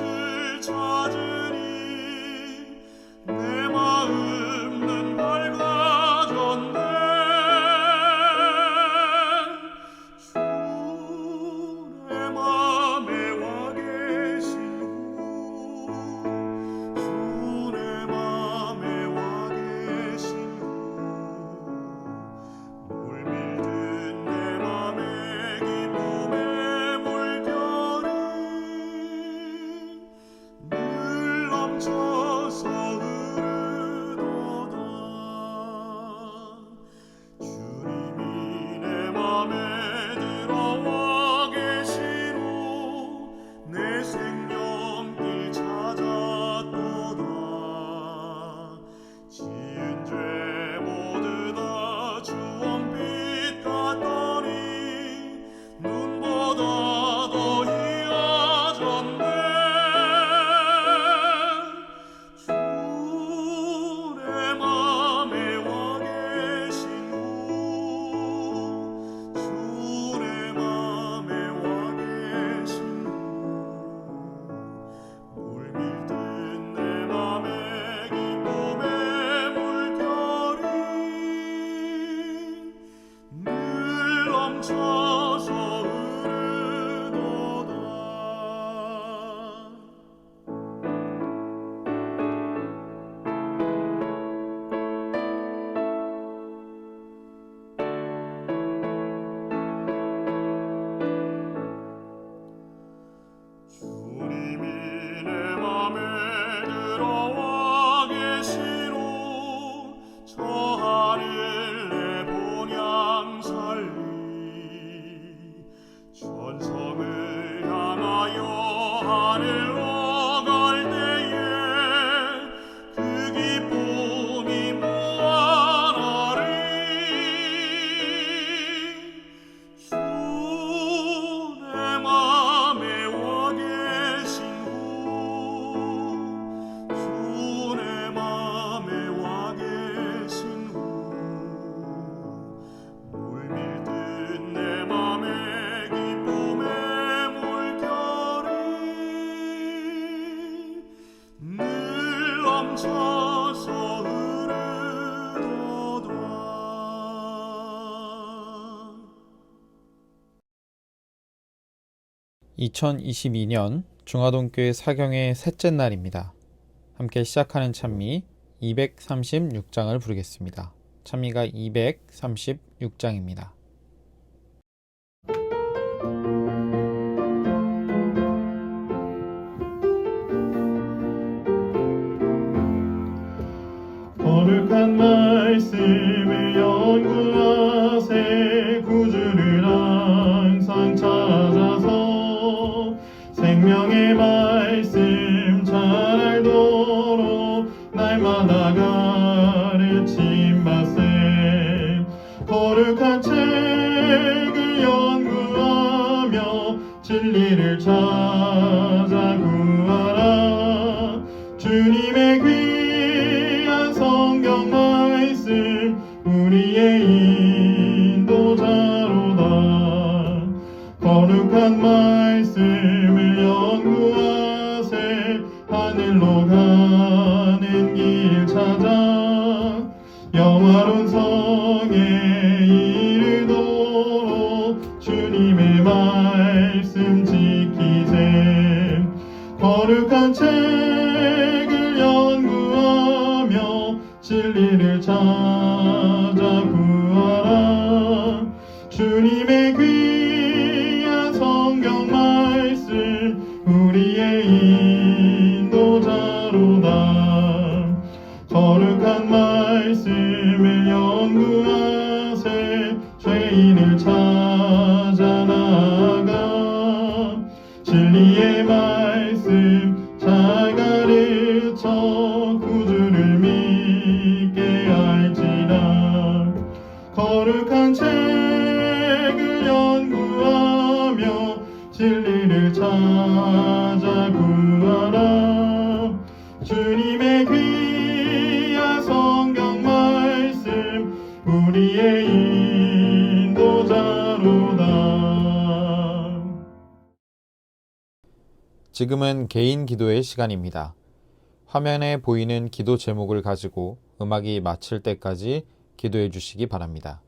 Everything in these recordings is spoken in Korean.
것을 찾으니 내 마음은 밝아졌네. 주 내 맘에 와 계신 후, 주 내 맘에 와 계신 후, 물밀든 내 맘의 기쁨의 물결이 늘 넘쳐서 흐르도다. 주님이 내 맘에 들어와 계시로 내 생명길 찾았도다. 지은 죄 모두 다 주원빛 같더니 눈보다 더 희어졌네. 주 내 맘에 와 계신 후, 주 내 맘에 와 계신 후, 물밀든 내 맘의 기쁨의 물결이 늘 넘쳐서 흐르도다. 주님이 내 맘에 들어와 계시로 저 하늘 내 본향 살리 천성을 향하여 하늘로 갈 때에 그 기쁨이 무한하리. 주 내 맘에 와 계신 후, 주 내 맘에 와 계신 후, 물밀든 내 맘의 기쁨의 물결이 늘 넘쳐서 흐르도다. 2022년 중화동교회 사경의 셋째 날입니다. 함께 시작하는 찬미 236장을 부르겠습니다. 찬미가 236장입니다. 거룩한 말씀을 연구하세. 구주를 항상 찾아서 생명의 말씀 잘 알도록 날마다 가르침받세. 거룩한 책을 연구하며 진리를 찾아 구하라. 주님의 귀한 성경 말씀 우리의 인도자로다. 거룩한 말씀을 연구하세. 하늘로 가는 길 찾아 영화로운 성에 이르도록 주님의 말씀 지키세. 거룩한 책을 연구하며 진리를 찾아 구하라. 주님의 귀한 성경 말씀 우리의 인도자로다. 거룩한 말씀을 연구하세. 죄인을 찾아 나아가 진리의 말씀 잘 가르쳐 구주를 믿게 할지니 지금은 개인 기도의 시간입니다. 화면에 보이는 기도 제목을 가지고 음악이 마칠 때까지 기도해 주시기 바랍니다.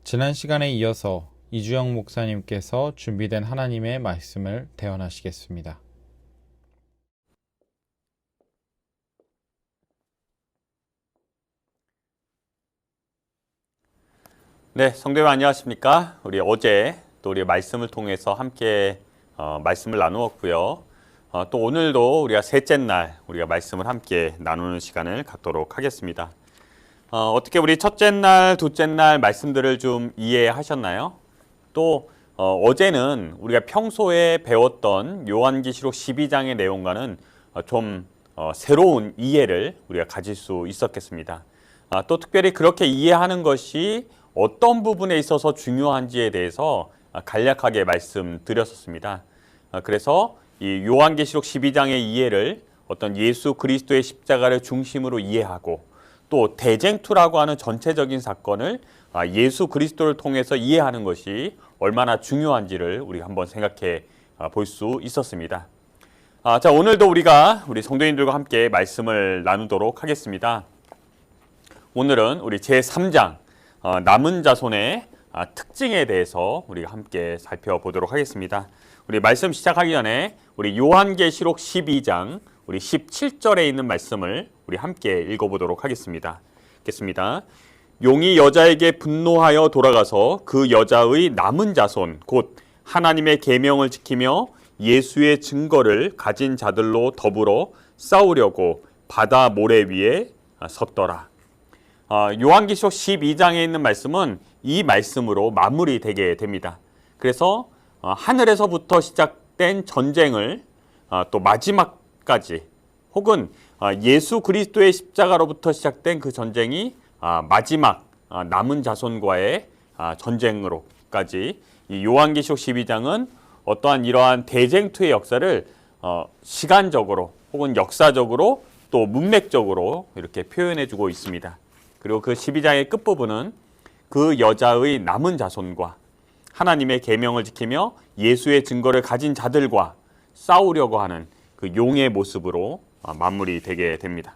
지난 시간에 이어서 이주영 목사님께서 준비된 하나님의 말씀을 대언하시겠습니다. 네, 성도님 안녕하십니까? 우리 어제 또 우리 말씀을 통해서 함께 말씀을 나누었고요. 또 오늘도 우리가 셋째 날 우리가 말씀을 함께 나누는 시간을 갖도록 하겠습니다. 어떻게 우리 첫째 날, 둘째 날 말씀들을 좀 이해하셨나요? 또 어제는 우리가 평소에 배웠던 요한계시록 12장의 내용과는 좀 새로운 이해를 우리가 가질 수 있었겠습니다. 또 특별히 그렇게 이해하는 것이 어떤 부분에 있어서 중요한지에 대해서 간략하게 말씀드렸었습니다. 그래서 이 요한계시록 12장의 이해를 어떤 예수 그리스도의 십자가를 중심으로 이해하고 또 대쟁투라고 하는 전체적인 사건을 예수 그리스도를 통해서 이해하는 것이 얼마나 중요한지를 우리가 한번 생각해 볼 수 있었습니다. 자, 오늘도 우리 성도님들과 함께 말씀을 나누도록 하겠습니다. 오늘은 우리 제3장 남은 자손의 특징에 대해서 우리가 함께 살펴보도록 하겠습니다. 우리 말씀 시작하기 전에 우리 요한계시록 12장 우리 17절에 있는 말씀을 우리 함께 읽어보도록 하겠습니다. 읽겠습니다. 용이 여자에게 분노하여 돌아가서 그 여자의 남은 자손 곧 하나님의 계명을 지키며 예수의 증거를 가진 자들로 더불어 싸우려고 바다 모래 위에 섰더라. 요한계시록 12장에 있는 말씀은 이 말씀으로 마무리되게 됩니다. 그래서 하늘에서부터 시작된 전쟁을 또 마지막까지 혹은 예수 그리스도의 십자가로부터 시작된 그 전쟁이 마지막 남은 자손과의 전쟁으로까지 이 요한계시록 12장은 어떠한 이러한 대쟁투의 역사를 시간적으로 혹은 역사적으로 또 문맥적으로 이렇게 표현해주고 있습니다. 그리고 그 12장의 끝부분은 그 여자의 남은 자손과 하나님의 계명을 지키며 예수의 증거를 가진 자들과 싸우려고 하는 그 용의 모습으로 마무리되게 됩니다.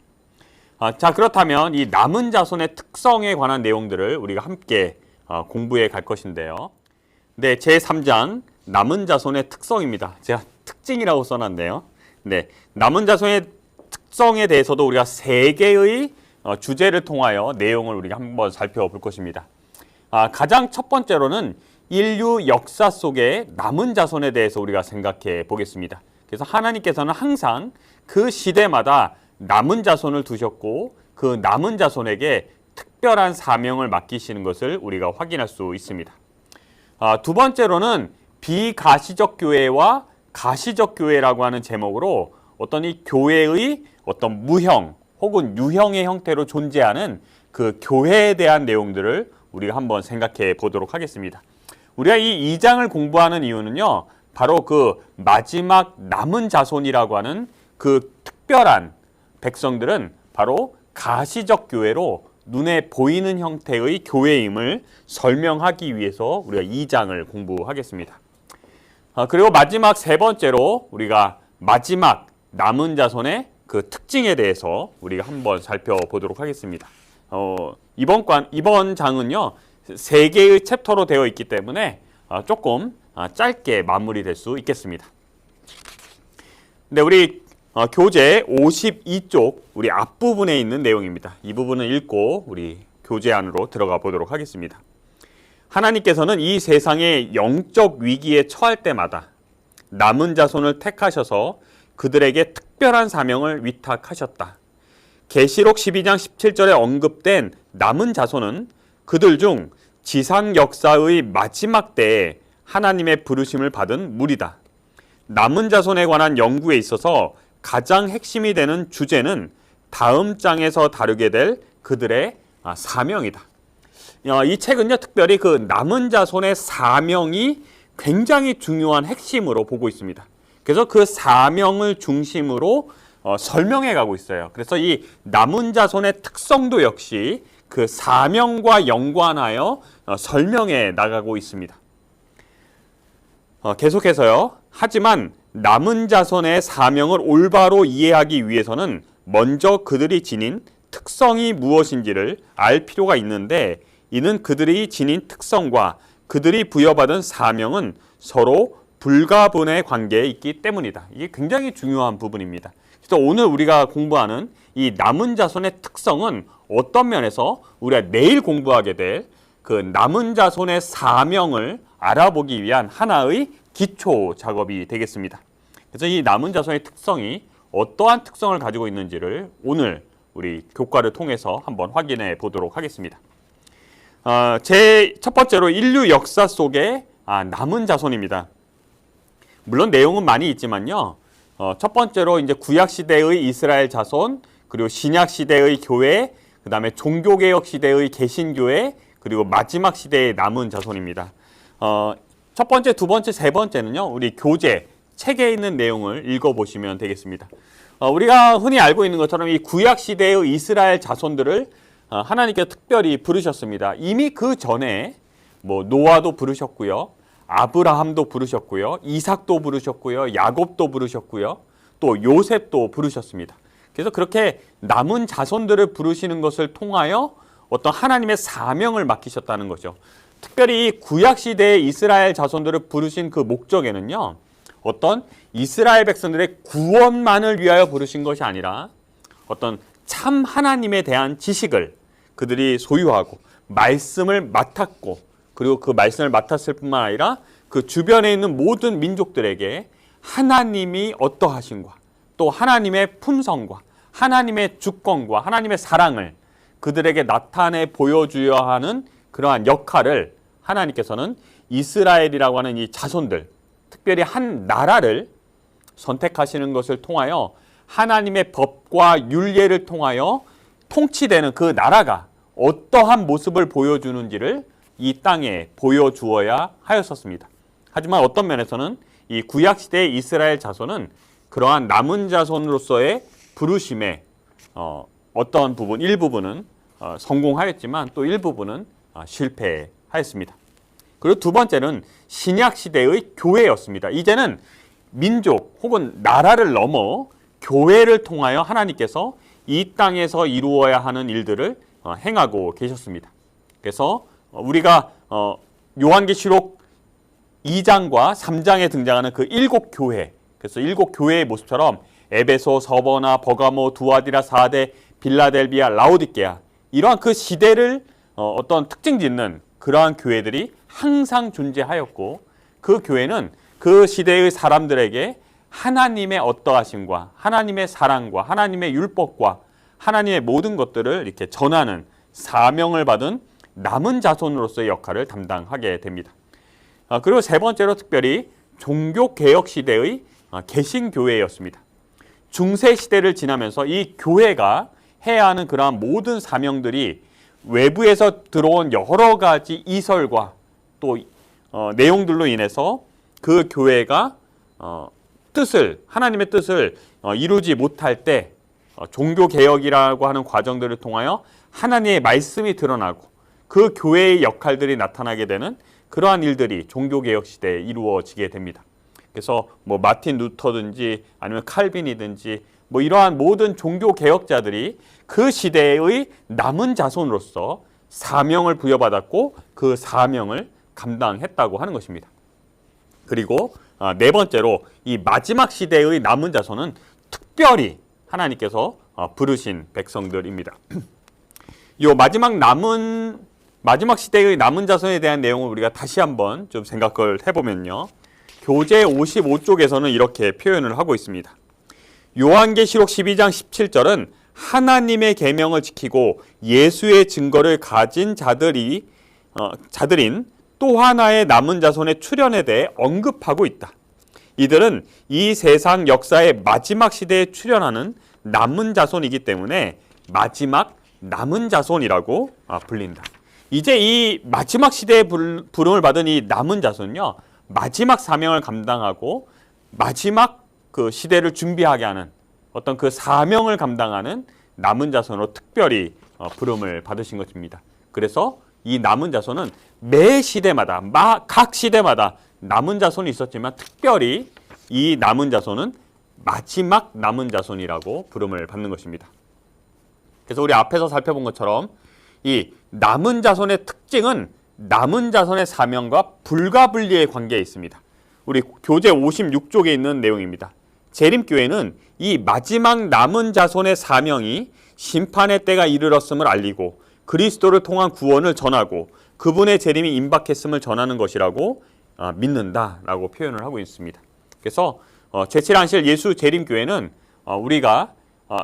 자, 그렇다면 이 남은 자손의 특성에 관한 내용들을 우리가 함께 공부해 갈 것인데요. 네, 제3장 남은 자손의 특성입니다. 제가 특징이라고 써놨네요. 네, 남은 자손의 특성에 대해서도 우리가 3개의 주제를 통하여 내용을 우리가 한번 살펴볼 것입니다. 가장 첫 번째로는 인류 역사 속의 남은 자손에 대해서 우리가 생각해 보겠습니다. 그래서 하나님께서는 항상 그 시대마다 남은 자손을 두셨고 그 남은 자손에게 특별한 사명을 맡기시는 것을 우리가 확인할 수 있습니다. 두 번째로는 비가시적 교회와 가시적 교회라고 하는 제목으로 어떤 이 교회의 어떤 무형 혹은 유형의 형태로 존재하는 그 교회에 대한 내용들을 우리가 한번 생각해 보도록 하겠습니다. 우리가 이 2장을 공부하는 이유는요, 바로 그 마지막 남은 자손이라고 하는 그 특별한 백성들은 바로 가시적 교회로 눈에 보이는 형태의 교회임을 설명하기 위해서 우리가 2장을 공부하겠습니다. 그리고 마지막 세 번째로 우리가 마지막 남은 자손의 그 특징에 대해서 우리가 한번 살펴보도록 하겠습니다. 이번 장은요, 3개의 챕터로 되어 있기 때문에 조금 짧게 마무리될 수 있겠습니다. 근데 우리 교재 52쪽 우리 앞부분에 있는 내용입니다. 이 부분을 읽고 우리 교재 안으로 들어가 보도록 하겠습니다. 하나님께서는 이 세상의 영적 위기에 처할 때마다 남은 자손을 택하셔서 그들에게 특별한 사명을 위탁하셨다. 계시록 12장 17절에 언급된 남은 자손은 그들 중 지상 역사의 마지막 때에 하나님의 부르심을 받은 무리다. 남은 자손에 관한 연구에 있어서 가장 핵심이 되는 주제는 다음 장에서 다루게 될 그들의 사명이다. 이 책은요, 특별히 그 남은 자손의 사명이 굉장히 중요한 핵심으로 보고 있습니다. 그래서 그 사명을 중심으로 설명해 가고 있어요. 그래서 이 남은 자손의 특성도 역시 그 사명과 연관하여 설명해 나가고 있습니다. 계속해서요. 하지만 남은 자손의 사명을 올바로 이해하기 위해서는 먼저 그들이 지닌 특성이 무엇인지를 알 필요가 있는데, 이는 그들이 지닌 특성과 그들이 부여받은 사명은 서로 불가분의 관계에 있기 때문이다. 이게 굉장히 중요한 부분입니다. 그래서 오늘 우리가 공부하는 이 남은 자손의 특성은 어떤 면에서 우리가 내일 공부하게 될 그 남은 자손의 사명을 알아보기 위한 하나의 기초 작업이 되겠습니다. 그래서 이 남은 자손의 특성이 어떠한 특성을 가지고 있는지를 오늘 우리 교과를 통해서 한번 확인해 보도록 하겠습니다. 제 첫 번째로 인류 역사 속의 남은 자손입니다. 물론 내용은 많이 있지만요. 첫 번째로 이제 구약 시대의 이스라엘 자손, 그리고 신약 시대의 교회, 그 다음에 종교개혁 시대의 개신교회, 그리고 마지막 시대의 남은 자손입니다. 첫 번째, 두 번째, 세 번째는요, 우리 교재 책에 있는 내용을 읽어보시면 되겠습니다. 우리가 흔히 알고 있는 것처럼 이 구약 시대의 이스라엘 자손들을 하나님께서 특별히 부르셨습니다. 이미 그 전에 뭐 노아도 부르셨고요, 아브라함도 부르셨고요, 이삭도 부르셨고요, 야곱도 부르셨고요, 또 요셉도 부르셨습니다. 그래서 그렇게 남은 자손들을 부르시는 것을 통하여 어떤 하나님의 사명을 맡기셨다는 거죠. 특별히 구약 시대의 이스라엘 자손들을 부르신 그 목적에는요, 어떤 이스라엘 백성들의 구원만을 위하여 부르신 것이 아니라 어떤 참 하나님에 대한 지식을 그들이 소유하고 말씀을 맡았고, 그리고 그 말씀을 맡았을 뿐만 아니라 그 주변에 있는 모든 민족들에게 하나님이 어떠하신가, 또 하나님의 품성과 하나님의 주권과 하나님의 사랑을 그들에게 나타내 보여주어야 하는 그러한 역할을 하나님께서는 이스라엘이라고 하는 이 자손들, 특별히 한 나라를 선택하시는 것을 통하여 하나님의 법과 율례를 통하여 통치되는 그 나라가 어떠한 모습을 보여주는지를 이 땅에 보여주어야 하였었습니다. 하지만 어떤 면에서는 이 구약시대의 이스라엘 자손은 그러한 남은 자손으로서의 부르심에 어떤 부분, 일부분은 성공하였지만 또 일부분은 실패하였습니다. 그리고 두 번째는 신약시대의 교회였습니다. 이제는 민족 혹은 나라를 넘어 교회를 통하여 하나님께서 이 땅에서 이루어야 하는 일들을 행하고 계셨습니다. 그래서 우리가 요한계시록 2장과 3장에 등장하는 그 7교회, 그래서 7교회의 모습처럼 에베소, 서버나, 버가모, 두아디라, 사데, 빌라델비아, 라오디게아, 이러한 그 시대를 어떤 특징 짓는 그러한 교회들이 항상 존재하였고, 그 교회는 그 시대의 사람들에게 하나님의 어떠하심과 하나님의 사랑과 하나님의 율법과 하나님의 모든 것들을 이렇게 전하는 사명을 받은 남은 자손으로서의 역할을 담당하게 됩니다. 그리고 세 번째로 특별히 종교개혁 시대의 개신교회였습니다. 중세 시대를 지나면서 이 교회가 해야 하는 그러한 모든 사명들이 외부에서 들어온 여러 가지 이설과 또 내용들로 인해서 그 교회가 하나님의 뜻을 이루지 못할 때 종교개혁이라고 하는 과정들을 통하여 하나님의 말씀이 드러나고 그 교회의 역할들이 나타나게 되는 그러한 일들이 종교개혁 시대에 이루어지게 됩니다. 그래서 뭐 마틴 루터든지 아니면 칼빈이든지 뭐 이러한 모든 종교개혁자들이 그 시대의 남은 자손으로서 사명을 부여받았고 그 사명을 감당했다고 하는 것입니다. 그리고 네 번째로 이 마지막 시대의 남은 자손은 특별히 하나님께서 부르신 백성들입니다. 이 마지막 시대의 남은 자손에 대한 내용을 우리가 다시 한번 좀 생각을 해보면요. 교재 55쪽에서는 이렇게 표현을 하고 있습니다. 요한계시록 12장 17절은 하나님의 계명을 지키고 예수의 증거를 가진 자들인 또 하나의 남은 자손의 출현에 대해 언급하고 있다. 이들은 이 세상 역사의 마지막 시대에 출현하는 남은 자손이기 때문에 마지막 남은 자손이라고 불린다. 이제 이 마지막 시대에 부름을 받은 이 남은 자손은요, 마지막 사명을 감당하고 마지막 그 시대를 준비하게 하는 어떤 그 사명을 감당하는 남은 자손으로 특별히 부름을 받으신 것입니다. 그래서 이 남은 자손은 매 시대마다 각 시대마다 남은 자손이 있었지만 특별히 이 남은 자손은 마지막 남은 자손이라고 부름을 받는 것입니다. 그래서 우리 앞에서 살펴본 것처럼 이 남은 자손의 특징은 남은 자손의 사명과 불가분리의 관계에 있습니다. 우리 교재 56쪽에 있는 내용입니다. 재림교회는 이 마지막 남은 자손의 사명이 심판의 때가 이르렀음을 알리고 그리스도를 통한 구원을 전하고 그분의 재림이 임박했음을 전하는 것이라고 믿는다라고 표현을 하고 있습니다. 그래서 제7안실 예수 재림교회는 우리가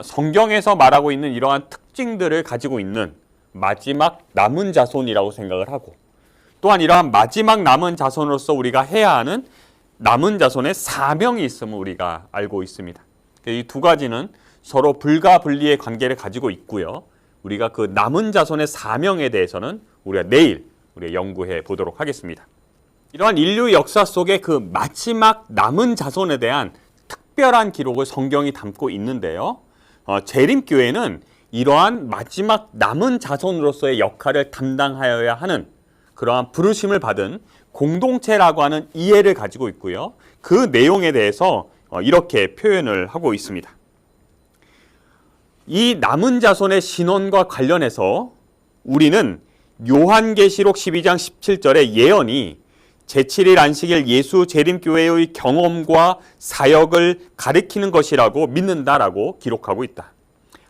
성경에서 말하고 있는 이러한 특징들을 가지고 있는 마지막 남은 자손이라고 생각을 하고 또한 이러한 마지막 남은 자손으로서 우리가 해야 하는 남은 자손의 사명이 있음을 우리가 알고 있습니다. 이 두 가지는 서로 불가분리의 관계를 가지고 있고요. 우리가 그 남은 자손의 사명에 대해서는 우리가 내일 연구해 보도록 하겠습니다. 이러한 인류 역사 속에 그 마지막 남은 자손에 대한 특별한 기록을 성경이 담고 있는데요. 재림교회는 이러한 마지막 남은 자손으로서의 역할을 담당하여야 하는 그러한 부르심을 받은 공동체라고 하는 이해를 가지고 있고요. 그 내용에 대해서 이렇게 표현을 하고 있습니다. 이 남은 자손의 신원과 관련해서 우리는 요한계시록 12장 17절의 예언이 제7일 안식일 예수 재림교회의 경험과 사역을 가리키는 것이라고 믿는다라고 기록하고 있다.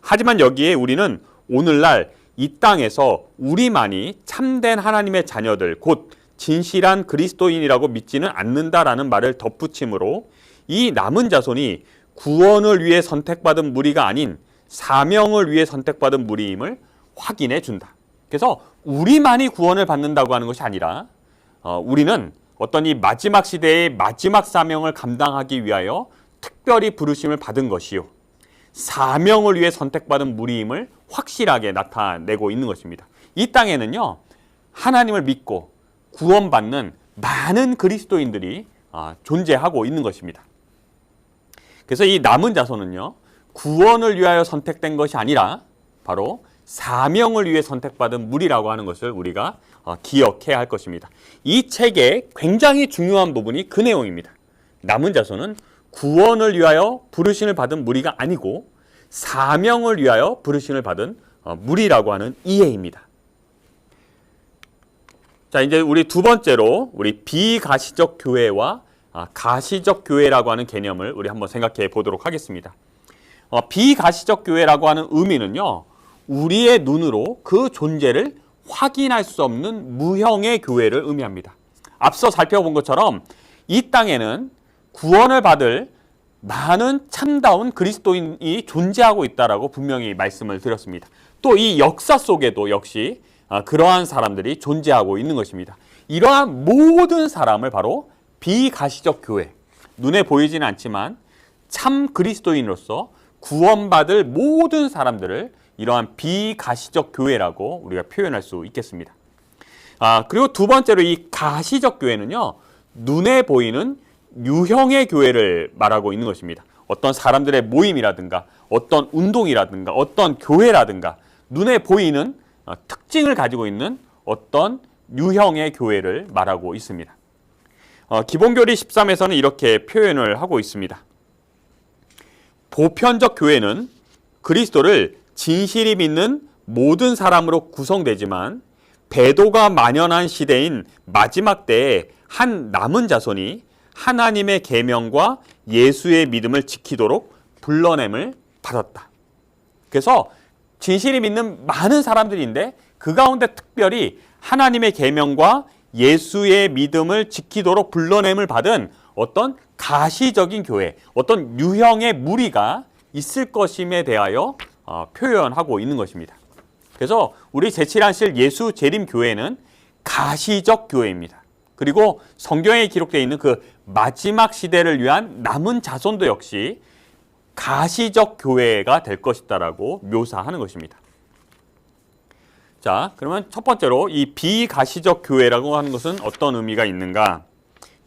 하지만 여기에 우리는 오늘날 이 땅에서 우리만이 참된 하나님의 자녀들, 곧 진실한 그리스도인이라고 믿지는 않는다라는 말을 덧붙임으로 이 남은 자손이 구원을 위해 선택받은 무리가 아닌 사명을 위해 선택받은 무리임을 확인해 준다. 그래서 우리만이 구원을 받는다고 하는 것이 아니라 우리는 어떤 이 마지막 시대의 마지막 사명을 감당하기 위하여 특별히 부르심을 받은 것이요. 사명을 위해 선택받은 무리임을 확실하게 나타내고 있는 것입니다. 이 땅에는요, 하나님을 믿고 구원받는 많은 그리스도인들이 존재하고 있는 것입니다. 그래서 이 남은 자손은요, 구원을 위하여 선택된 것이 아니라 바로 사명을 위해 선택받은 무리라고 하는 것을 우리가 기억해야 할 것입니다. 이 책의 굉장히 중요한 부분이 그 내용입니다. 남은 자손은 구원을 위하여 부르심을 받은 무리가 아니고 사명을 위하여 부르심을 받은 무리라고 하는 이해입니다. 자, 이제 우리 두 번째로 우리 비가시적 교회와 가시적 교회라고 하는 개념을 우리 한번 생각해 보도록 하겠습니다. 비가시적 교회라고 하는 의미는요, 우리의 눈으로 그 존재를 확인할 수 없는 무형의 교회를 의미합니다. 앞서 살펴본 것처럼 이 땅에는 구원을 받을 많은 참다운 그리스도인이 존재하고 있다라고 분명히 말씀을 드렸습니다. 또 이 역사 속에도 역시 그러한 사람들이 존재하고 있는 것입니다. 이러한 모든 사람을 바로 비가시적 교회, 눈에 보이지는 않지만 참 그리스도인으로서 구원받을 모든 사람들을 이러한 비가시적 교회라고 우리가 표현할 수 있겠습니다. 그리고 두 번째로 이 가시적 교회는요, 눈에 보이는 유형의 교회를 말하고 있는 것입니다. 어떤 사람들의 모임이라든가 어떤 운동이라든가 어떤 교회라든가 눈에 보이는 특징을 가지고 있는 어떤 유형의 교회를 말하고 있습니다. 기본교리 13에서는 이렇게 표현을 하고 있습니다. 보편적 교회는 그리스도를 진실이 믿는 모든 사람으로 구성되지만 배도가 만연한 시대인 마지막 때에 한 남은 자손이 하나님의 계명과 예수의 믿음을 지키도록 불러냄을 받았다. 그래서 진실이 믿는 많은 사람들인데 그 가운데 특별히 하나님의 계명과 예수의 믿음을 지키도록 불러냄을 받은 어떤 가시적인 교회, 어떤 유형의 무리가 있을 것임에 대하여 표현하고 있는 것입니다. 그래서 우리 제7안실 예수 재림 교회는 가시적 교회입니다. 그리고 성경에 기록되어 있는 그 마지막 시대를 위한 남은 자손도 역시 가시적 교회가 될 것이다라고 묘사하는 것입니다. 자, 그러면 첫 번째로 이 비가시적 교회라고 하는 것은 어떤 의미가 있는가?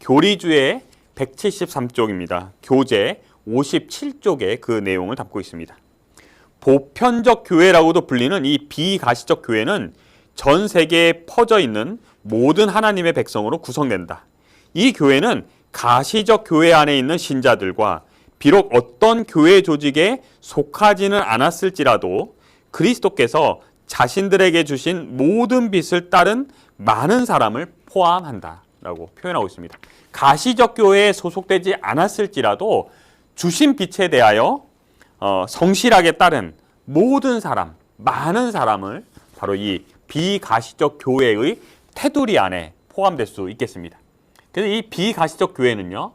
교리주의 173쪽입니다. 교재 57쪽에 그 내용을 담고 있습니다. 보편적 교회라고도 불리는 이 비가시적 교회는 전 세계에 퍼져 있는 모든 하나님의 백성으로 구성된다. 이 교회는 가시적 교회 안에 있는 신자들과 비록 어떤 교회 조직에 속하지는 않았을지라도 그리스도께서 자신들에게 주신 모든 빛을 따른 많은 사람을 포함한다라고 표현하고 있습니다. 가시적 교회에 소속되지 않았을지라도 주신 빛에 대하여 성실하게 따른 모든 사람, 많은 사람을 바로 이 비가시적 교회의 테두리 안에 포함될 수 있겠습니다. 그래서 이 비가시적 교회는요,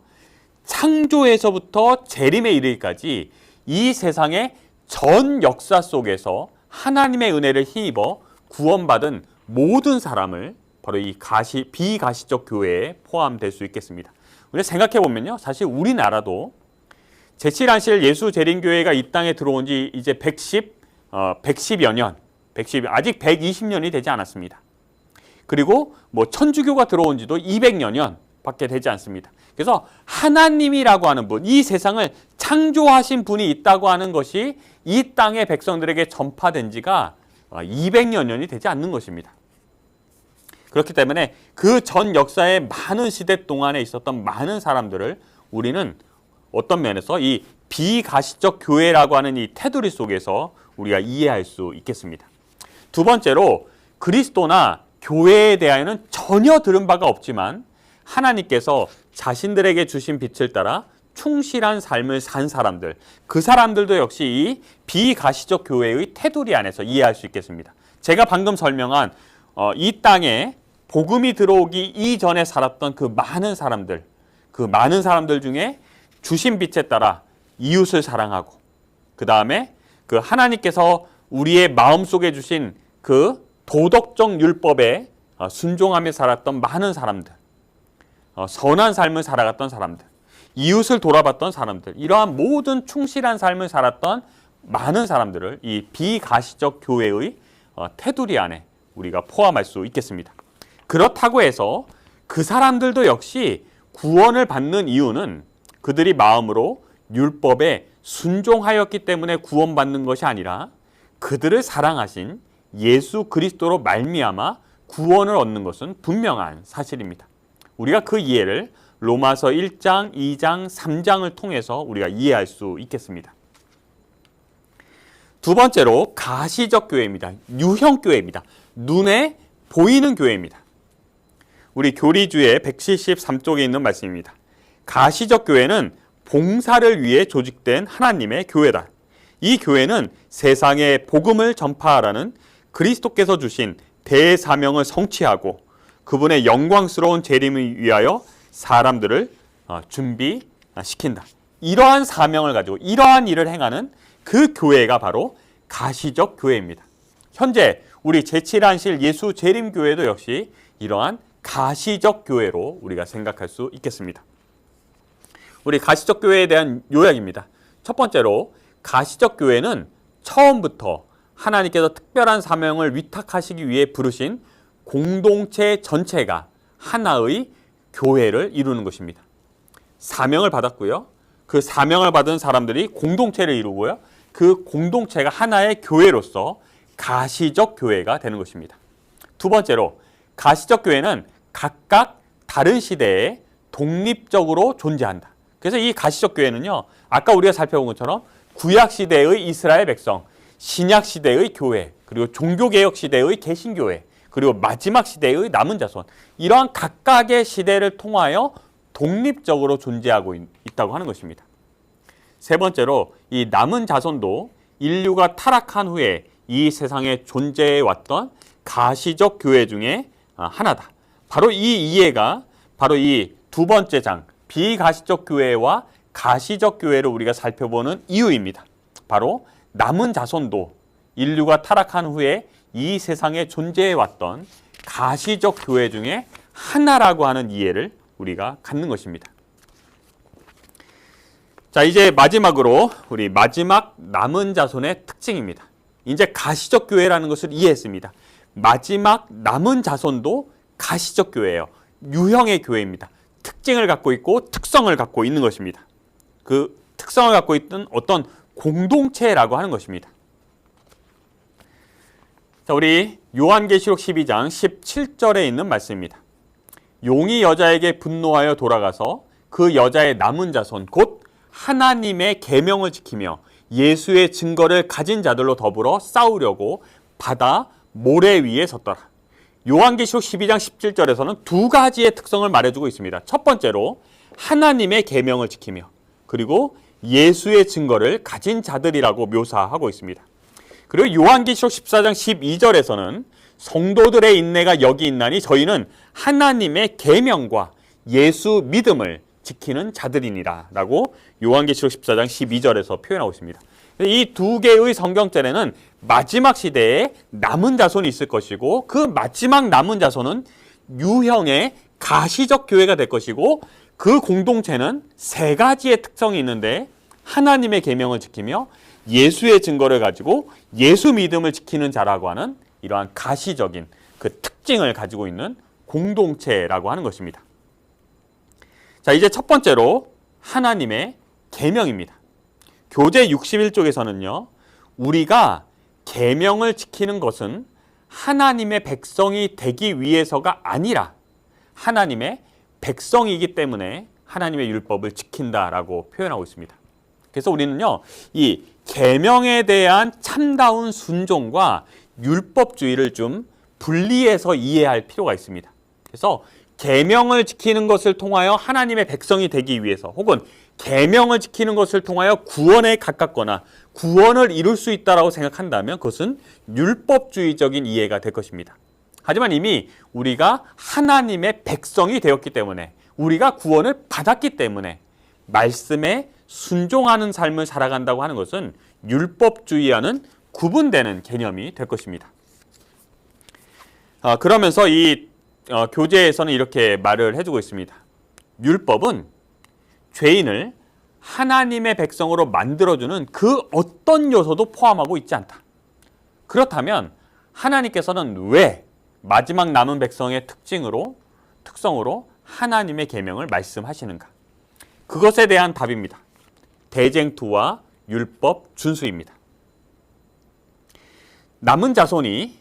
창조에서부터 재림에 이르기까지 이 세상의 전 역사 속에서 하나님의 은혜를 힘입어 구원받은 모든 사람을 바로 이 비가시적 교회에 포함될 수 있겠습니다. 우리가 생각해 보면요, 사실 우리나라도 제7안실 예수 재림교회가 이 땅에 들어온 지 이제 110여 년, 아직 120년이 되지 않았습니다. 그리고 뭐 천주교가 들어온 지도 200여 년 밖에 되지 않습니다. 그래서 하나님이라고 하는 분, 이 세상을 창조하신 분이 있다고 하는 것이 이 땅의 백성들에게 전파된 지가 200여 년이 되지 않는 것입니다. 그렇기 때문에 그 전 역사의 많은 시대 동안에 있었던 많은 사람들을 우리는 어떤 면에서 이 비가시적 교회라고 하는 이 테두리 속에서 우리가 이해할 수 있겠습니다. 두 번째로 그리스도나 교회에 대하여는 전혀 들은 바가 없지만 하나님께서 자신들에게 주신 빛을 따라 충실한 삶을 산 사람들, 그 사람들도 역시 이 비가시적 교회의 테두리 안에서 이해할 수 있겠습니다. 제가 방금 설명한 이 땅에 복음이 들어오기 이전에 살았던 그 많은 사람들 중에 주신 빛에 따라 이웃을 사랑하고, 그 다음에 그 하나님께서 우리의 마음속에 주신 그 도덕적 율법에 순종하며 살았던 많은 사람들, 선한 삶을 살아갔던 사람들, 이웃을 돌아봤던 사람들, 이러한 모든 충실한 삶을 살았던 많은 사람들을 이 비가시적 교회의 테두리 안에 우리가 포함할 수 있겠습니다. 그렇다고 해서 그 사람들도 역시 구원을 받는 이유는 그들이 마음으로 율법에 순종하였기 때문에 구원받는 것이 아니라 그들을 사랑하신 예수 그리스도로 말미암아 구원을 얻는 것은 분명한 사실입니다. 우리가 그 이해를 로마서 1장, 2장, 3장을 통해서 우리가 이해할 수 있겠습니다. 두 번째로 가시적 교회입니다. 유형 교회입니다. 눈에 보이는 교회입니다. 우리 교리주의 173쪽에 있는 말씀입니다. 가시적 교회는 봉사를 위해 조직된 하나님의 교회다. 이 교회는 세상에 복음을 전파하라는 그리스도께서 주신 대사명을 성취하고 그분의 영광스러운 재림을 위하여 사람들을 준비시킨다. 이러한 사명을 가지고 이러한 일을 행하는 그 교회가 바로 가시적 교회입니다. 현재 우리 제7안실 예수 재림교회도 역시 이러한 가시적 교회로 우리가 생각할 수 있겠습니다. 우리 가시적 교회에 대한 요약입니다. 첫 번째로 가시적 교회는 처음부터 하나님께서 특별한 사명을 위탁하시기 위해 부르신 공동체 전체가 하나의 교회를 이루는 것입니다. 사명을 받았고요. 그 사명을 받은 사람들이 공동체를 이루고요. 그 공동체가 하나의 교회로서 가시적 교회가 되는 것입니다. 두 번째로 가시적 교회는 각각 다른 시대에 독립적으로 존재한다. 그래서 이 가시적 교회는요, 아까 우리가 살펴본 것처럼 구약 시대의 이스라엘 백성, 신약 시대의 교회, 그리고 종교개혁 시대의 개신교회, 그리고 마지막 시대의 남은 자손, 이러한 각각의 시대를 통하여 독립적으로 존재하고 있다고 하는 것입니다. 세 번째로 이 남은 자손도 인류가 타락한 후에 이 세상에 존재해 왔던 가시적 교회 중에 하나다. 바로 이 이해가 바로 이 두 번째 장, 비가시적 교회와 가시적 교회를 우리가 살펴보는 이유입니다. 바로 남은 자손도 인류가 타락한 후에 이 세상에 존재해 왔던 가시적 교회 중에 하나라고 하는 이해를 우리가 갖는 것입니다. 자, 이제 마지막으로 우리 마지막 남은 자손의 특징입니다. 이제 가시적 교회라는 것을 이해했습니다. 마지막 남은 자손도 가시적 교회예요. 유형의 교회입니다. 특징을 갖고 있고 특성을 갖고 있는 것입니다. 그 특성을 갖고 있던 어떤 공동체라고 하는 것입니다. 자, 우리 요한계시록 12장 17절에 있는 말씀입니다. 용이 여자에게 분노하여 돌아가서 그 여자의 남은 자손 곧 하나님의 계명을 지키며 예수의 증거를 가진 자들로 더불어 싸우려고 바다 모래 위에 섰더라. 요한계시록 12장 17절에서는 두 가지의 특성을 말해주고 있습니다. 첫 번째로 하나님의 계명을 지키며, 그리고 예수의 증거를 가진 자들이라고 묘사하고 있습니다. 그리고 요한계시록 14장 12절에서는 성도들의 인내가 여기 있나니 저희는 하나님의 계명과 예수 믿음을 지키는 자들이니라 라고 요한계시록 14장 12절에서 표현하고 있습니다. 이 두 개의 성경절에는 마지막 시대에 남은 자손이 있을 것이고, 그 마지막 남은 자손은 유형의 가시적 교회가 될 것이고, 그 공동체는 세 가지의 특성이 있는데 하나님의 계명을 지키며 예수의 증거를 가지고 예수 믿음을 지키는 자라고 하는 이러한 가시적인 그 특징을 가지고 있는 공동체라고 하는 것입니다. 자, 이제 첫 번째로 하나님의 계명입니다. 교재 61쪽에서는요, 우리가 계명을 지키는 것은 하나님의 백성이 되기 위해서가 아니라 하나님의 백성이기 때문에 하나님의 율법을 지킨다라고 표현하고 있습니다. 그래서 우리는요, 이 계명에 대한 참다운 순종과 율법주의를 좀 분리해서 이해할 필요가 있습니다. 그래서 계명을 지키는 것을 통하여 하나님의 백성이 되기 위해서, 혹은 계명을 지키는 것을 통하여 구원에 가깝거나 구원을 이룰 수 있다라고 생각한다면 그것은 율법주의적인 이해가 될 것입니다. 하지만 이미 우리가 하나님의 백성이 되었기 때문에, 우리가 구원을 받았기 때문에 말씀에 순종하는 삶을 살아간다고 하는 것은 율법주의와는 구분되는 개념이 될 것입니다. 그러면서 이 교재에서는 이렇게 말을 해주고 있습니다. 율법은 죄인을 하나님의 백성으로 만들어주는 그 어떤 요소도 포함하고 있지 않다. 그렇다면 하나님께서는 왜 마지막 남은 백성의 특성으로 하나님의 계명을 말씀하시는가? 그것에 대한 답입니다. 대쟁투와 율법 준수입니다. 남은 자손이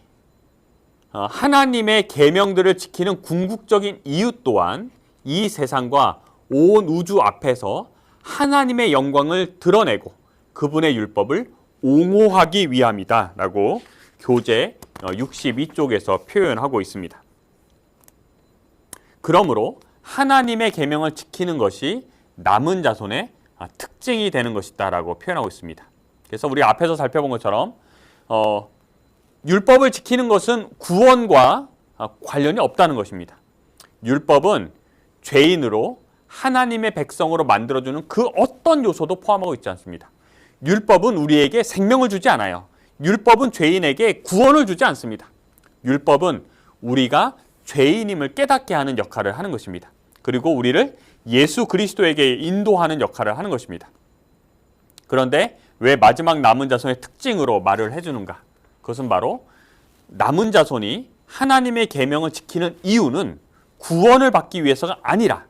하나님의 계명들을 지키는 궁극적인 이유 또한 이 세상과 온 우주 앞에서 하나님의 영광을 드러내고 그분의 율법을 옹호하기 위함이다 라고 교재 62쪽에서 표현하고 있습니다. 그러므로 하나님의 계명을 지키는 것이 남은 자손의 특징이 되는 것이다 라고 표현하고 있습니다. 그래서 우리 앞에서 살펴본 것처럼 율법을 지키는 것은 구원과 관련이 없다는 것입니다. 율법은 죄인으로 하나님의 백성으로 만들어주는 그 어떤 요소도 포함하고 있지 않습니다. 율법은 우리에게 생명을 주지 않아요. 율법은 죄인에게 구원을 주지 않습니다. 율법은 우리가 죄인임을 깨닫게 하는 역할을 하는 것입니다. 그리고 우리를 예수 그리스도에게 인도하는 역할을 하는 것입니다. 그런데 왜 마지막 남은 자손의 특징으로 말을 해주는가? 그것은 바로 남은 자손이 하나님의 계명을 지키는 이유는 구원을 받기 위해서가 아니라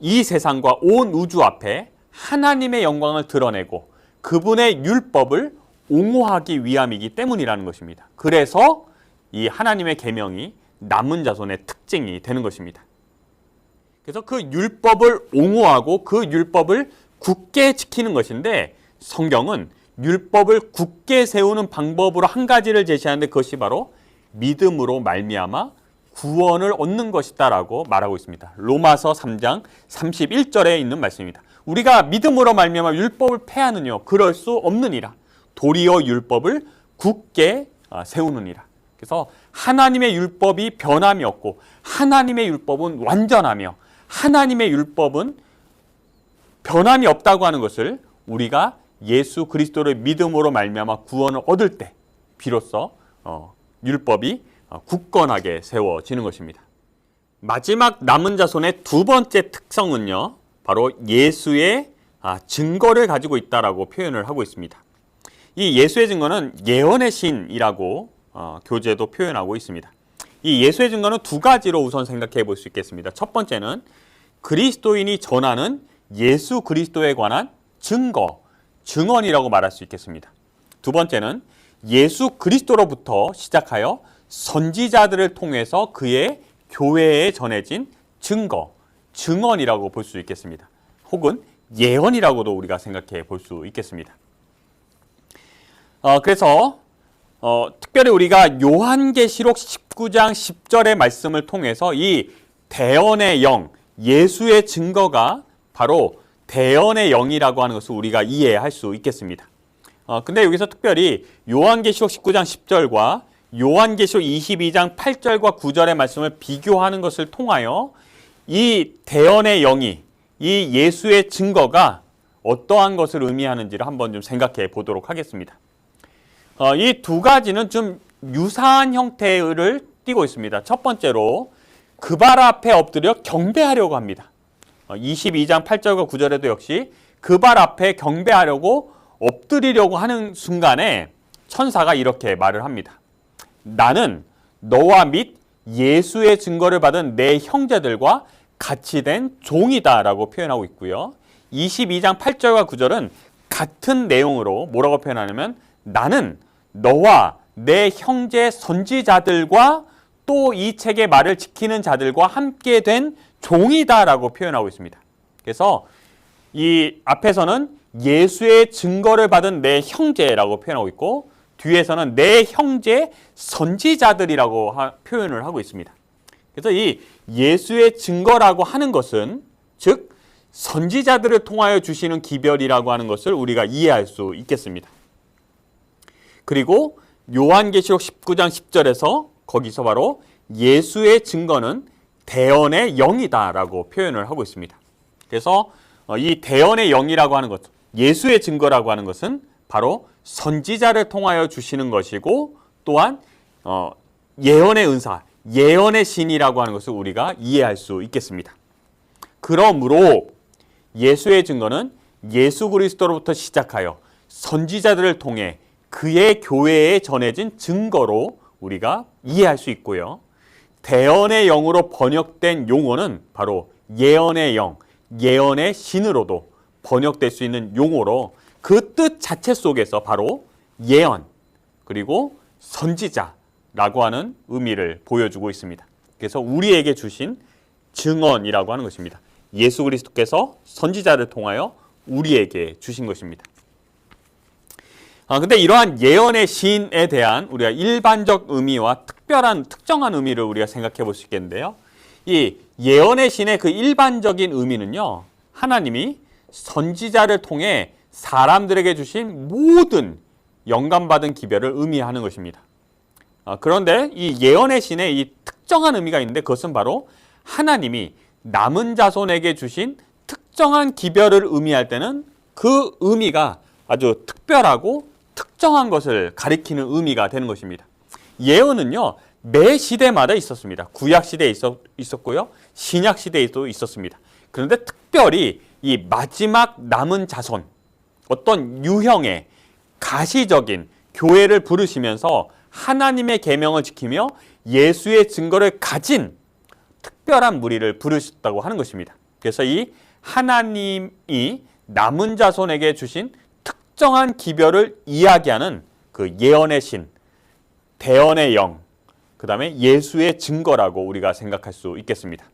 이 세상과 온 우주 앞에 하나님의 영광을 드러내고 그분의 율법을 옹호하기 위함이기 때문이라는 것입니다. 그래서 이 하나님의 계명이 남은 자손의 특징이 되는 것입니다. 그래서 그 율법을 옹호하고 그 율법을 굳게 지키는 것인데 성경은 율법을 굳게 세우는 방법으로 한 가지를 제시하는데 그것이 바로 믿음으로 말미암아 구원을 얻는 것이다라고 말하고 있습니다. 로마서 3장 31절에 있는 말씀입니다. 우리가 믿음으로 말미암아 율법을 폐하느뇨 그럴 수 없느니라. 도리어 율법을 굳게 세우느니라. 그래서 하나님의 율법이 변함이 없고 하나님의 율법은 완전하며 하나님의 율법은 변함이 없다고 하는 것을 우리가 예수 그리스도를 믿음으로 말미암아 구원을 얻을 때 비로소 율법이 굳건하게 세워지는 것입니다. 마지막 남은 자손의 두 번째 특성은요, 바로 예수의 증거를 가지고 있다라고 표현을 하고 있습니다. 이 예수의 증거는 예언의 신이라고 교재도 표현하고 있습니다. 이 예수의 증거는 두 가지로 우선 생각해 볼 수 있겠습니다. 첫 번째는 그리스도인이 전하는 예수 그리스도에 관한 증거, 증언이라고 말할 수 있겠습니다. 두 번째는 예수 그리스도로부터 시작하여 선지자들을 통해서 그의 교회에 전해진 증거, 증언이라고 볼 수 있겠습니다. 혹은 예언이라고도 우리가 생각해 볼 수 있겠습니다. 그래서 특별히 우리가 요한계시록 19장 10절의 말씀을 통해서 이 대언의 영, 예수의 증거가 바로 대언의 영이라고 하는 것을 우리가 이해할 수 있겠습니다. 근데 여기서 특별히 요한계시록 19장 10절과 요한계시록 22장 8절과 9절의 말씀을 비교하는 것을 통하여 이 대언의 영이, 이 예수의 증거가 어떠한 것을 의미하는지를 한번 좀 생각해 보도록 하겠습니다. 이 두 가지는 좀 유사한 형태를 띠고 있습니다. 첫 번째로 그 발 앞에 엎드려 경배하려고 합니다. 22장 8절과 9절에도 역시 그 발 앞에 경배하려고 엎드리려고 하는 순간에 천사가 이렇게 말을 합니다. 나는 너와 및 예수의 증거를 받은 내 형제들과 같이 된 종이다 라고 표현하고 있고요. 22장 8절과 9절은 같은 내용으로 뭐라고 표현하냐면 나는 너와 내 형제 선지자들과 또 이 책의 말을 지키는 자들과 함께 된 종이다 라고 표현하고 있습니다. 그래서 이 앞에서는 예수의 증거를 받은 내 형제라고 표현하고 있고 뒤에서는 내 형제 선지자들이라고 표현을 하고 있습니다. 그래서 이 예수의 증거라고 하는 것은 즉 선지자들을 통하여 주시는 기별이라고 하는 것을 우리가 이해할 수 있겠습니다. 그리고 요한계시록 19장 10절에서 거기서 바로 예수의 증거는 대언의 영이다 라고 표현을 하고 있습니다. 그래서 이 대언의 영이라고 하는 것, 예수의 증거라고 하는 것은 바로 선지자를 통하여 주시는 것이고 또한 예언의 은사, 예언의 신이라고 하는 것을 우리가 이해할 수 있겠습니다. 그러므로 예수의 증거는 예수 그리스도로부터 시작하여 선지자들을 통해 그의 교회에 전해진 증거로 우리가 이해할 수 있고요. 대언의 영으로 번역된 용어는 바로 예언의 영, 예언의 신으로도 번역될 수 있는 용어로 그 뜻 자체 속에서 바로 예언 그리고 선지자라고 하는 의미를 보여주고 있습니다. 그래서 우리에게 주신 증언이라고 하는 것입니다. 예수 그리스도께서 선지자를 통하여 우리에게 주신 것입니다. 근데 이러한 예언의 신에 대한 우리가 일반적 의미와 특정한 의미를 우리가 생각해 볼 수 있겠는데요. 이 예언의 신의 그 일반적인 의미는요, 하나님이 선지자를 통해 사람들에게 주신 모든 영감받은 기별을 의미하는 것입니다. 그런데 이 예언의 신의 이 특정한 의미가 있는데 그것은 바로 하나님이 남은 자손에게 주신 특정한 기별을 의미할 때는 그 의미가 아주 특별하고 특정한 것을 가리키는 의미가 되는 것입니다. 예언은요, 매 시대마다 있었습니다. 구약 시대에 있었고요, 신약 시대에도 있었습니다. 그런데 특별히 이 마지막 남은 자손, 어떤 유형의 가시적인 교회를 부르시면서 하나님의 계명을 지키며 예수의 증거를 가진 특별한 무리를 부르셨다고 하는 것입니다. 그래서 이 하나님이 남은 자손에게 주신 특정한 기별을 이야기하는 그 예언의 신, 대언의 영, 그 다음에 예수의 증거라고 우리가 생각할 수 있겠습니다.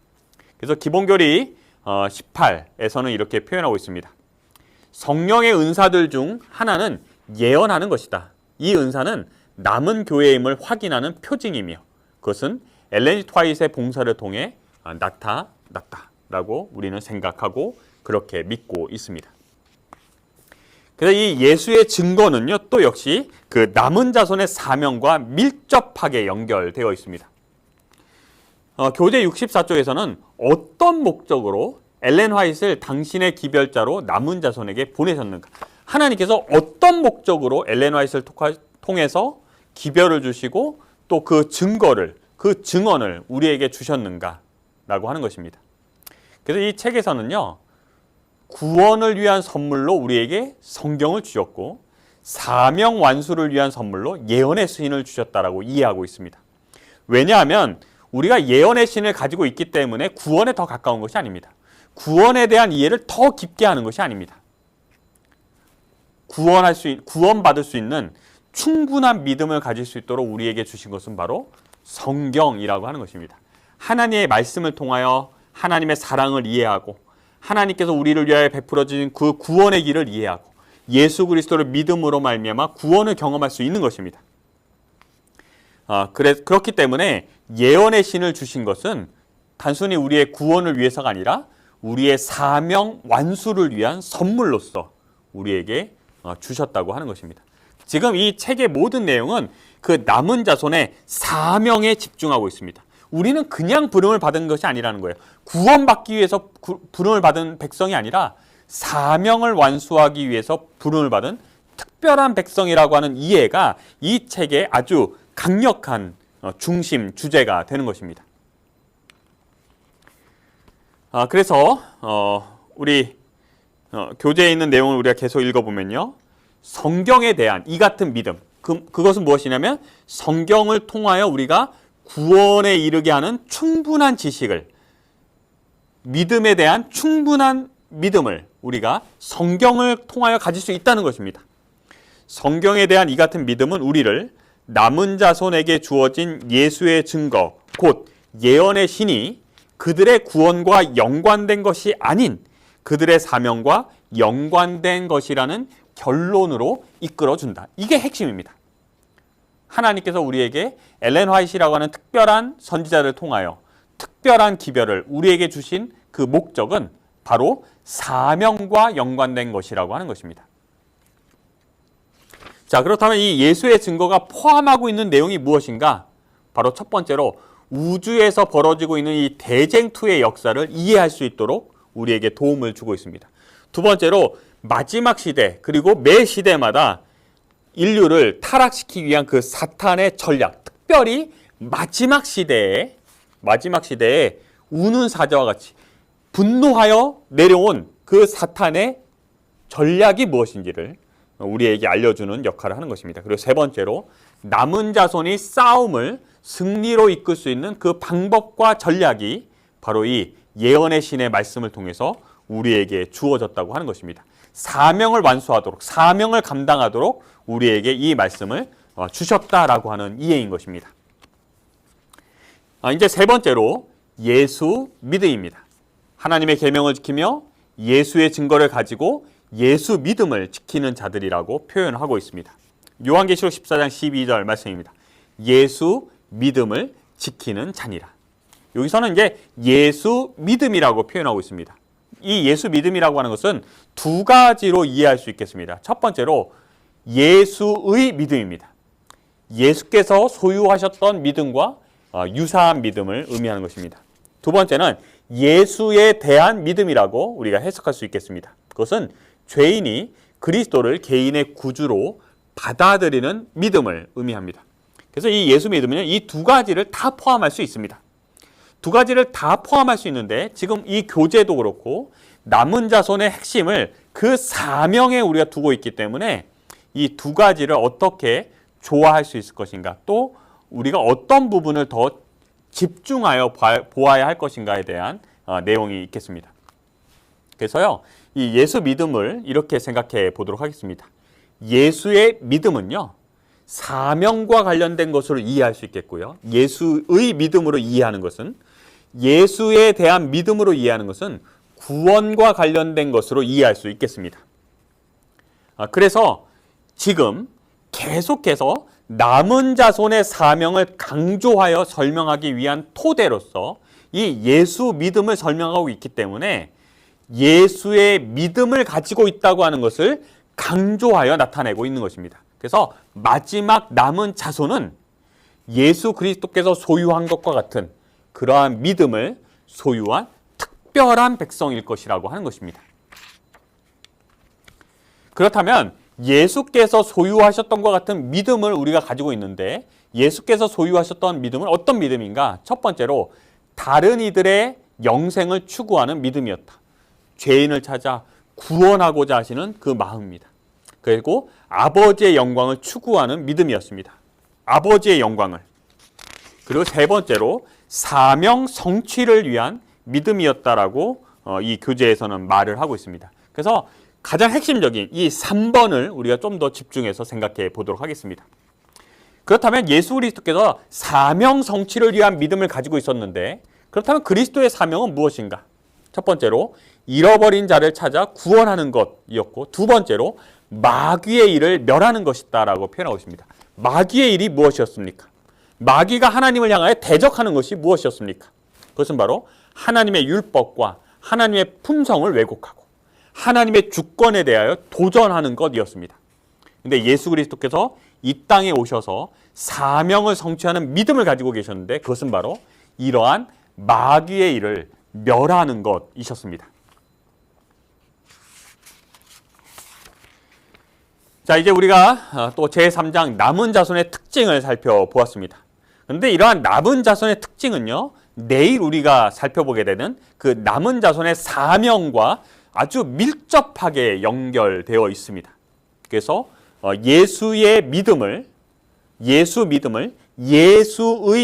그래서 기본교리 18에서는 이렇게 표현하고 있습니다. 성령의 은사들 중 하나는 예언하는 것이다. 이 은사는 남은 교회임을 확인하는 표징이며 그것은 엘렌 G. 화이트의 봉사를 통해 나타났다라고 우리는 생각하고 그렇게 믿고 있습니다. 그래서 이 예수의 증거는요, 또 역시 그 남은 자손의 사명과 밀접하게 연결되어 있습니다. 교재 64쪽에서는 어떤 목적으로 엘렌 화이트를 당신의 기별자로 남은 자손에게 보내셨는가? 하나님께서 어떤 목적으로 엘렌 화이트를 통해서 기별을 주시고 또 그 증거를, 그 증언을 우리에게 주셨는가라고 하는 것입니다. 그래서 이 책에서는요, 구원을 위한 선물로 우리에게 성경을 주셨고 사명 완수를 위한 선물로 예언의 신을 주셨다라고 이해하고 있습니다. 왜냐하면 우리가 예언의 신을 가지고 있기 때문에 구원에 더 가까운 것이 아닙니다. 구원에 대한 이해를 더 깊게 하는 것이 아닙니다. 구원받을 수 있는 충분한 믿음을 가질 수 있도록 우리에게 주신 것은 바로 성경이라고 하는 것입니다. 하나님의 말씀을 통하여 하나님의 사랑을 이해하고 하나님께서 우리를 위하여 베풀어 주신 그 구원의 길을 이해하고 예수 그리스도를 믿음으로 말미암아 구원을 경험할 수 있는 것입니다. 그렇기 때문에 예언의 신을 주신 것은 단순히 우리의 구원을 위해서가 아니라 우리의 사명 완수를 위한 선물로서 우리에게 주셨다고 하는 것입니다. 지금 이 책의 모든 내용은 그 남은 자손의 사명에 집중하고 있습니다. 우리는 그냥 부름을 받은 것이 아니라는 거예요. 구원받기 위해서 부름을 받은 백성이 아니라 사명을 완수하기 위해서 부름을 받은 특별한 백성이라고 하는 이해가 이 책의 아주 강력한 중심 주제가 되는 것입니다. 그래서 우리 교재에 있는 내용을 우리가 계속 읽어보면요, 성경에 대한 이 같은 믿음, 그것은 무엇이냐면 성경을 통하여 우리가 구원에 이르게 하는 충분한 지식을, 믿음에 대한 충분한 믿음을 우리가 성경을 통하여 가질 수 있다는 것입니다. 성경에 대한 이 같은 믿음은 우리를 남은 자손에게 주어진 예수의 증거, 곧 예언의 신이 그들의 구원과 연관된 것이 아닌 그들의 사명과 연관된 것이라는 결론으로 이끌어준다. 이게 핵심입니다. 하나님께서 우리에게 엘렌 화이트라고 하는 특별한 선지자를 통하여 특별한 기별을 우리에게 주신 그 목적은 바로 사명과 연관된 것이라고 하는 것입니다. 자, 그렇다면 이 예수의 증거가 포함하고 있는 내용이 무엇인가? 바로 첫 번째로 우주에서 벌어지고 있는 이 대쟁투의 역사를 이해할 수 있도록 우리에게 도움을 주고 있습니다. 두 번째로 마지막 시대, 그리고 매 시대마다 인류를 타락시키기 위한 그 사탄의 전략, 특별히 마지막 시대에 우는 사자와 같이 분노하여 내려온 그 사탄의 전략이 무엇인지를 우리에게 알려주는 역할을 하는 것입니다. 그리고 세 번째로 남은 자손이 싸움을 승리로 이끌 수 있는 그 방법과 전략이 바로 이 예언의 신의 말씀을 통해서 우리에게 주어졌다고 하는 것입니다. 사명을 완수하도록, 사명을 감당하도록 우리에게 이 말씀을 주셨다라고 하는 이해인 것입니다. 이제 세 번째로 예수 믿음입니다. 하나님의 계명을 지키며 예수의 증거를 가지고 예수 믿음을 지키는 자들이라고 표현하고 있습니다. 요한계시록 14장 12절 말씀입니다. 예수 믿음을 지키는 자니라. 여기서는 이제 예수 믿음이라고 표현하고 있습니다. 이 예수 믿음이라고 하는 것은 두 가지로 이해할 수 있겠습니다. 첫 번째로 예수의 믿음입니다. 예수께서 소유하셨던 믿음과 유사한 믿음을 의미하는 것입니다. 두 번째는 예수에 대한 믿음이라고 우리가 해석할 수 있겠습니다. 그것은 죄인이 그리스도를 개인의 구주로 받아들이는 믿음을 의미합니다. 그래서 이 예수 믿음은 이 두 가지를 다 포함할 수 있습니다. 두 가지를 다 포함할 수 있는데 지금 이 교제도 그렇고 남은 자손의 핵심을 그 사명에 우리가 두고 있기 때문에 이 두 가지를 어떻게 조화할 수 있을 것인가, 또 우리가 어떤 부분을 더 집중하여 보아야 할 것인가에 대한 내용이 있겠습니다. 그래서요, 이 예수 믿음을 이렇게 생각해 보도록 하겠습니다. 예수의 믿음은요, 사명과 관련된 것으로 이해할 수 있겠고요. 예수의 믿음으로 이해하는 것은, 예수에 대한 믿음으로 이해하는 것은 구원과 관련된 것으로 이해할 수 있겠습니다. 그래서 지금 계속해서 남은 자손의 사명을 강조하여 설명하기 위한 토대로서 이 예수 믿음을 설명하고 있기 때문에 예수의 믿음을 가지고 있다고 하는 것을 강조하여 나타내고 있는 것입니다. 그래서 마지막 남은 자손은 예수 그리스도께서 소유한 것과 같은 그러한 믿음을 소유한 특별한 백성일 것이라고 하는 것입니다. 그렇다면 예수께서 소유하셨던 것 같은 믿음을 우리가 가지고 있는데, 예수께서 소유하셨던 믿음은 어떤 믿음인가? 첫 번째로 다른 이들의 영생을 추구하는 믿음이었다. 죄인을 찾아 구원하고자 하시는 그 마음입니다. 그리고 아버지의 영광을 추구하는 믿음이었습니다. 아버지의 영광을. 그리고 세 번째로 사명 성취를 위한 믿음이었다라고 이 교재에서는 말을 하고 있습니다. 그래서 가장 핵심적인 이 3번을 우리가 좀 더 집중해서 생각해 보도록 하겠습니다. 그렇다면 예수 그리스도께서 사명 성취를 위한 믿음을 가지고 있었는데, 그렇다면 그리스도의 사명은 무엇인가? 첫 번째로 잃어버린 자를 찾아 구원하는 것이었고, 두 번째로 마귀의 일을 멸하는 것이다라고 표현하고 있습니다. 마귀의 일이 무엇이었습니까? 마귀가 하나님을 향하여 대적하는 것이 무엇이었습니까? 그것은 바로 하나님의 율법과 하나님의 품성을 왜곡하고 하나님의 주권에 대하여 도전하는 것이었습니다. 그런데 예수 그리스도께서 이 땅에 오셔서 사명을 성취하는 믿음을 가지고 계셨는데, 그것은 바로 이러한 마귀의 일을 멸하는 것이셨습니다. 자, 이제 우리가 또 제3장 남은 자손의 특징을 살펴보았습니다. 그런데 이러한 남은 자손의 특징은요, 내일 우리가 살펴보게 되는 그 남은 자손의 사명과 아주 밀접하게 연결되어 있습니다. 그래서 예수의 믿음을, 예수의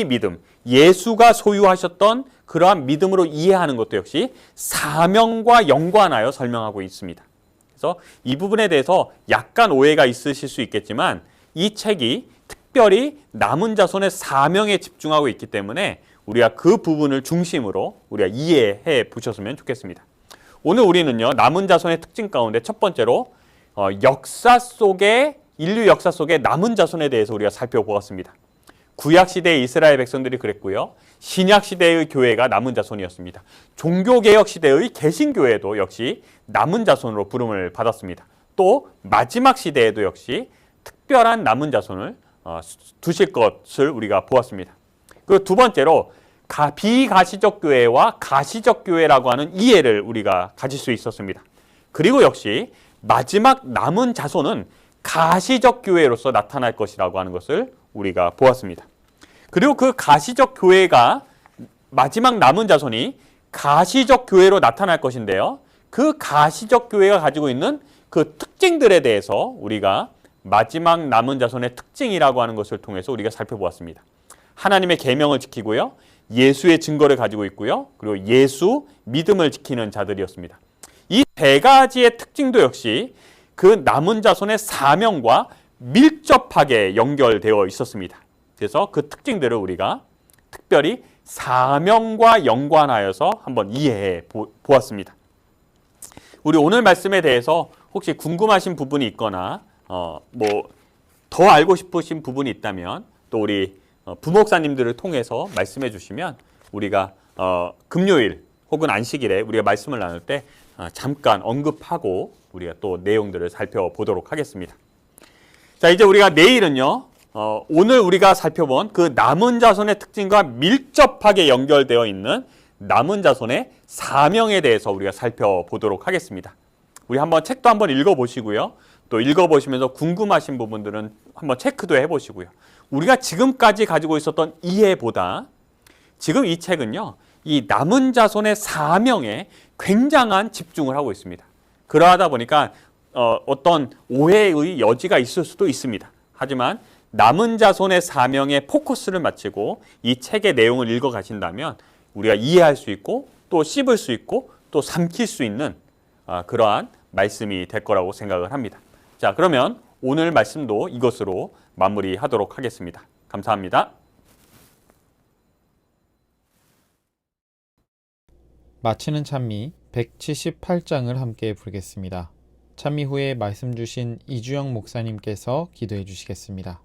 믿음, 예수가 소유하셨던 그러한 믿음으로 이해하는 것도 역시 사명과 연관하여 설명하고 있습니다. 그래서 이 부분에 대해서 약간 오해가 있으실 수 있겠지만, 이 책이 특별히 남은 자손의 사명에 집중하고 있기 때문에 우리가 그 부분을 중심으로 우리가 이해해 보셨으면 좋겠습니다. 오늘 우리는요, 남은 자손의 특징 가운데 첫 번째로 인류 역사 속의 남은 자손에 대해서 우리가 살펴보았습니다. 구약 시대의 이스라엘 백성들이 그랬고요, 신약 시대의 교회가 남은 자손이었습니다. 종교개혁 시대의 개신교회도 역시 남은 자손으로 부름을 받았습니다. 또 마지막 시대에도 역시 특별한 남은 자손을 두실 것을 우리가 보았습니다. 그리고 두 번째로 비가시적 교회와 가시적 교회라고 하는 이해를 우리가 가질 수 있었습니다. 그리고 역시 마지막 남은 자손은 가시적 교회로서 나타날 것이라고 하는 것을 우리가 보았습니다. 그리고 그 가시적 교회가, 마지막 남은 자손이 가시적 교회로 나타날 것인데요, 그 가시적 교회가 가지고 있는 그 특징들에 대해서 우리가 마지막 남은 자손의 특징이라고 하는 것을 통해서 우리가 살펴보았습니다. 하나님의 계명을 지키고요, 예수의 증거를 가지고 있고요, 그리고 예수 믿음을 지키는 자들이었습니다. 이 세 가지의 특징도 역시 그 남은 자손의 사명과 밀접하게 연결되어 있었습니다. 그래서 그 특징들을 우리가 특별히 사명과 연관하여서 한번 이해해 보았습니다. 우리 오늘 말씀에 대해서 혹시 궁금하신 부분이 있거나 더 알고 싶으신 부분이 있다면 또 우리 부목사님들을 통해서 말씀해 주시면 우리가 금요일 혹은 안식일에 우리가 말씀을 나눌 때 잠깐 언급하고 우리가 또 내용들을 살펴보도록 하겠습니다. 자, 이제 우리가 내일은요, 오늘 우리가 살펴본 그 남은 자손의 특징과 밀접하게 연결되어 있는 남은 자손의 사명에 대해서 우리가 살펴보도록 하겠습니다. 우리 한번 책도 한번 읽어보시고요, 또 읽어보시면서 궁금하신 부분들은 한번 체크도 해보시고요. 우리가 지금까지 가지고 있었던 이해보다 지금 이 책은요, 이 남은 자손의 사명에 굉장한 집중을 하고 있습니다. 그러하다 보니까 어떤 오해의 여지가 있을 수도 있습니다. 하지만 남은 자손의 사명에 포커스를 맞추고 이 책의 내용을 읽어 가신다면 우리가 이해할 수 있고 또 씹을 수 있고 또 삼킬 수 있는 그러한 말씀이 될 거라고 생각을 합니다. 자, 그러면 오늘 말씀도 이것으로 마무리하도록 하겠습니다. 감사합니다. 마치는 찬미 178장을 함께 부르겠습니다. 찬미 후에 말씀 주신 이주영 목사님께서 기도해 주시겠습니다.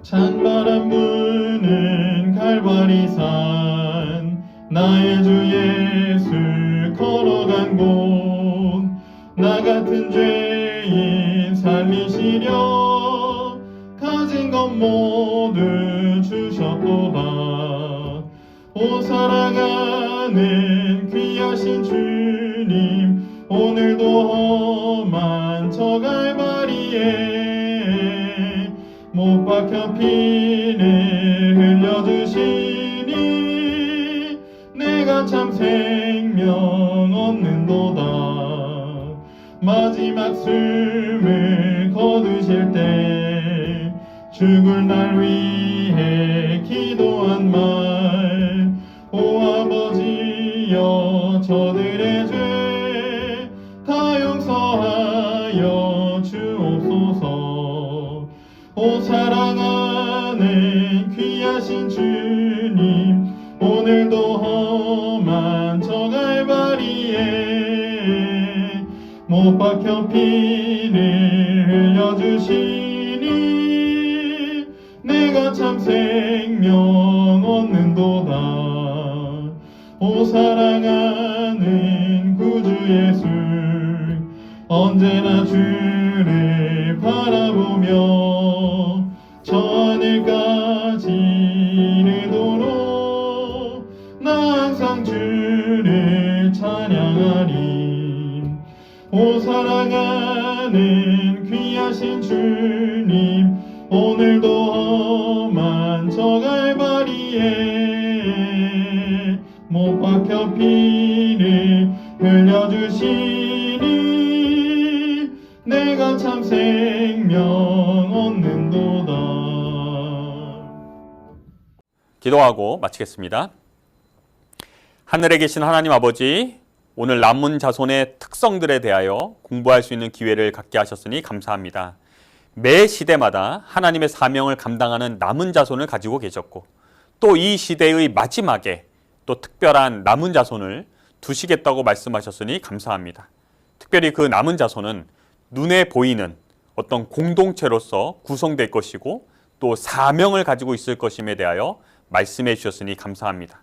찬바람 부는 갈바리산 나의 주 예수 걸어간 곳 나 같은 죄인 살리시려 가진 것 모두 주셨도다. 오 사랑하는 귀하신 주님 오늘도 험한 저 갈바리에 못 박혀 피를 흘려주시니 내가 참 생명 얻는도다. 마지막 숨을 거두실 때 죽을 날 위해 기도한 말 오 아버지여 저들의 죄 다 용서하여 주옵소서. 오 사랑하는 귀하신 주님 오늘도 험한 저 갈바리에 못 박혀 피를 흘려주시니 내가 참 생명 얻는도다. 오 사랑하는 구주 예수 언제나 주를 바라보며 저 하늘까지 이르도록 나 항상 주를 찬양하리. 오 사랑하는 귀하신 주님 오늘도 험한 저 갈바리에 못 박혀 피를 흘려주시니 내가 참 생명 얻는도다. 기도하고 마치겠습니다. 하늘에 계신 하나님 아버지, 오늘 남은 자손의 특성들에 대하여 공부할 수 있는 기회를 갖게 하셨으니 감사합니다. 매 시대마다 하나님의 사명을 감당하는 남은 자손을 가지고 계셨고 또 이 시대의 마지막에 또 특별한 남은 자손을 두시겠다고 말씀하셨으니 감사합니다. 특별히 그 남은 자손은 눈에 보이는 어떤 공동체로서 구성될 것이고 또 사명을 가지고 있을 것임에 대하여 말씀해 주셨으니 감사합니다.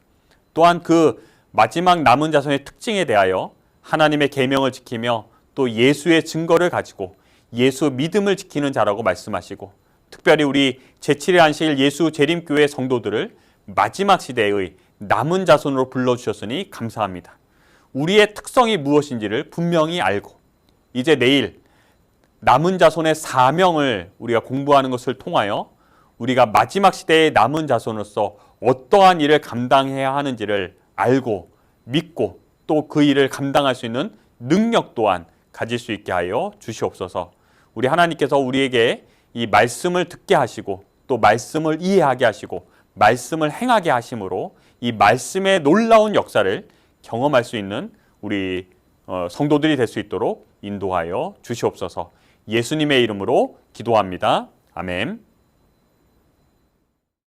또한 그 마지막 남은 자손의 특징에 대하여 하나님의 계명을 지키며 또 예수의 증거를 가지고 예수 믿음을 지키는 자라고 말씀하시고 특별히 우리 제7회 안식일 예수 재림교회 성도들을 마지막 시대의 남은 자손으로 불러주셨으니 감사합니다. 우리의 특성이 무엇인지를 분명히 알고 이제 내일 남은 자손의 사명을 우리가 공부하는 것을 통하여 우리가 마지막 시대의 남은 자손으로서 어떠한 일을 감당해야 하는지를 알고 믿고 또 그 일을 감당할 수 있는 능력 또한 가질 수 있게 하여 주시옵소서. 우리 하나님께서 우리에게 이 말씀을 듣게 하시고 또 말씀을 이해하게 하시고 말씀을 행하게 하심으로 이 말씀의 놀라운 역사를 경험할 수 있는 우리 성도들이 될 수 있도록 인도하여 주시옵소서. 예수님의 이름으로 기도합니다. 아멘.